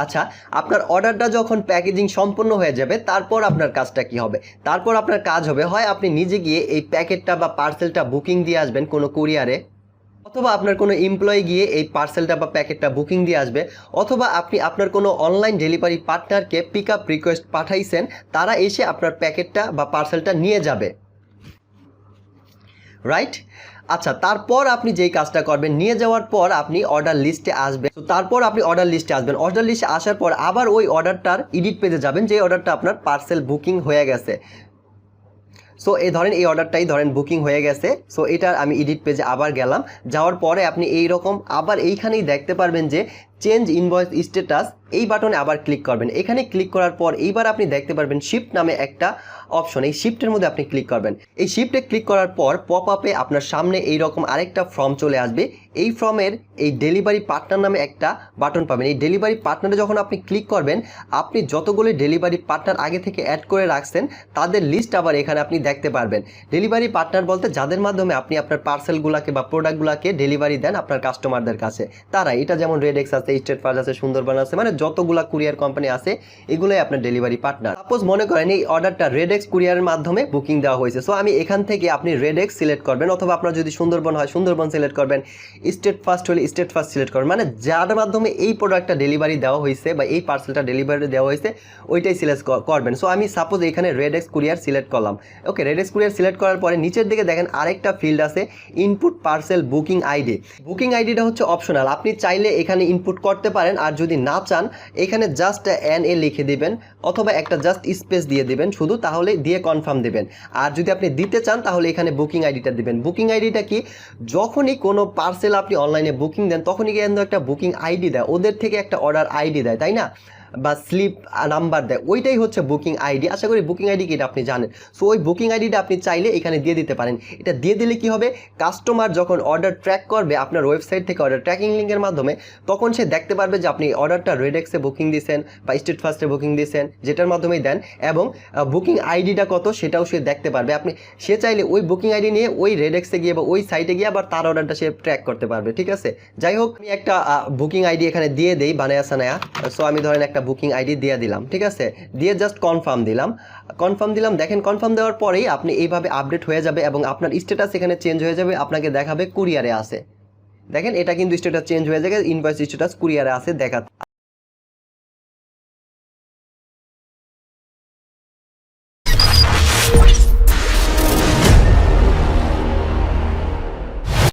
আচ্ছা, আপনার অর্ডারটা যখন প্যাকেজিং সম্পূর্ণ হয়ে যাবে তারপর আপনার কাজটা কি হবে? তারপর আপনার কাজ হবে হয় আপনি নিজে গিয়ে এই প্যাকেটটা বা পার্সেলটা বুকিং দিয়ে আসবেন কোনো কুরিয়ারে, অথবা আপনার কোনো এমপ্লয়ি গিয়ে এই পার্সেলটা বা প্যাকেটটা বুকিং দিয়ে আসবে, অথবা আপনি আপনার কোনো অনলাইন ডেলিভারি পার্টনারকে পিক আপ রিকোয়েস্ট পাঠাইছেন, তারা এসে আপনার প্যাকেটটা বা পার্সেলটা নিয়ে যাবে, রাইট? আচ্ছা, তারপর আপনি যেই কাজটা করবেন, নিয়ে যাওয়ার পর আপনি অর্ডার লিস্টে আসবেন। তো তারপর আপনি অর্ডার লিস্টে আসবেন, অর্ডার লিস্টে আসার পর আবার ওই অর্ডারটার এডিট পেজে যাবেন যে অর্ডারটা আপনার পার্সেল বুকিং হয়ে গেছে। সো ধরেন এই অর্ডারটাই ধরেন বুকিং হয়ে গেছে। সো এটার আমি এডিট পেজে আবার গেলাম, যাওয়ার পরে আপনি এই রকম আবার এইখানেই দেখতে পারবেন যে চেঞ্জ ইনভয়েস স্ট্যাটাস, এই বাটনে আবার ক্লিক করবেন। এখানে ক্লিক করার পর এইবার আপনি দেখতে পারবেন শিফট নামে একটা অপশন, এই শিফটের মধ্যে আপনি ক্লিক করবেন। এই শিফটে ক্লিক করার পর পপ আপে আপনার সামনে এইরকম আরেকটা ফর্ম চলে আসবে। এই ফর্মের এই ডেলিভারি পার্টনার নামে একটা বাটন পাবেন। এই ডেলিভারি পার্টনারে যখন আপনি ক্লিক করবেন, আপনি যতগুলো ডেলিভারি পার্টনার আগে থেকে অ্যাড করে রাখছেন তাদের লিস্ট আবার এখানে আপনি দেখতে পারবেন। ডেলিভারি পার্টনার বলতে যাদের মাধ্যমে আপনি আপনার পার্সেলগুলোকে বা প্রোডাক্টগুলোকে ডেলিভারি দেন আপনার কাস্টমারদের কাছে, তারা এটা যেমন রেডেক্স আছে, স্টেট ফার্স্ট আছে, সুন্দরবন আছে, মানে যতগুলা কুরিয়ার কোম্পানি আছে এগুলোই আপনার ডেলিভারি পার্টনার। সাপোজ মনে করেন এই অর্ডারটা রেডেক্স কুরিয়ারের মাধ্যমে বুকিং দেওয়া হয়েছে। সো আমি এখান থেকে আপনি রেডেক্স সিলেক্ট করবেন, অথবা আপনার যদি সুন্দরবন হয় সুন্দরবন সিলেক্ট করবেন, স্টেট ফার্স্ট হলে স্টেট ফার্স্ট সিলেক্ট করবেন, মানে যার মাধ্যমে এই প্রোডাক্টটা ডেলিভারি দেওয়া হয়েছে বা এই পার্সেলটা ডেলিভারি দেওয়া হয়েছে ওইটাই সিলেক্ট করবেন। সো আমি সাপোজ এখানে রেডেক্স কুরিয়ার সিলেক্ট করলাম। ওকে, রেডেক্স কুরিয়ার সিলেক্ট করার পরে নিচের দিকে দেখেন আরেকটা ফিল্ড আছে input parcel booking ID. Booking আইডিটা হচ্ছে অপশনাল, আপনি চাইলে এখানে ইনপুট করতে পারেন, আর যদি না চান এখানে জাস্ট NA লিখে দিবেন, অথবা একটা জাস্ট স্পেস দিয়ে দিবেন শুধু, তাহলে দিয়ে কনফার্ম দিবেন। আর যদি আপনি দিতে চান তাহলে এখানে বুকিং আইডিটা দিবেন। বুকিং আইডিটা কি, যখনই কোনো পার্সেল আপনি অনলাইনে বুকিং দেন তখনই কিন্তু একটা বুকিং আইডি দেয়, ওদের থেকে একটা অর্ডার আইডি দেয়, তাই না, বা স্লিপ নাম্বার দেয়, ওইটাই হচ্ছে বুকিং আইডি। আশা করি বুকিং আইডি কি এটা আপনি জানেন। সো ওই বুকিং আইডিটা আপনি চাইলে এখানে দিয়ে দিতে পারেন। এটা দিয়ে দিলে কি হবে, কাস্টমার যখন অর্ডার ট্র্যাক করবে আপনার ওয়েবসাইট থেকে অর্ডার ট্র্যাকিং লিঙ্কের মাধ্যমে, তখন সে দেখতে পারবে যে আপনি অর্ডারটা রেডেক্সে বুকিং দিয়েছেন বা স্টেট ফার্স্টে বুকিং দিয়েছেন, যেটার মাধ্যমেই দেন, এবং বুকিং আইডিটা কত সেটাও সে দেখতে পারবে। সে চাইলে ওই বুকিং আইডি নিয়ে ওই রেডেক্সে গিয়ে বা ওই সাইটে গিয়ে আবার তার অর্ডারটা সে ট্র্যাক করতে পারবে। ঠিক আছে, যাই হোক, আমি একটা বুকিং আইডি এখানে দিয়ে দেই বানায়া সানায়া। সো আমি ধরেন একটা বুকিং আইডি দিয়ে দিলাম, ঠিক আছে, দিয়ে জাস্ট কনফার্ম দিলাম। দেখেন কনফার্ম দেওয়ার পরেই আপনি এইভাবে আপডেট হয়ে যাবে এবং আপনার স্ট্যাটাস এখানে চেঞ্জ হয়ে যাবে, আপনাকে দেখাবে কুরিয়ারে আছে। দেখেন এটা কিন্তু স্ট্যাটাস চেঞ্জ হয়ে যাবে, ইনভয়েস স্ট্যাটাস কুরিয়ারে আছে দেখা।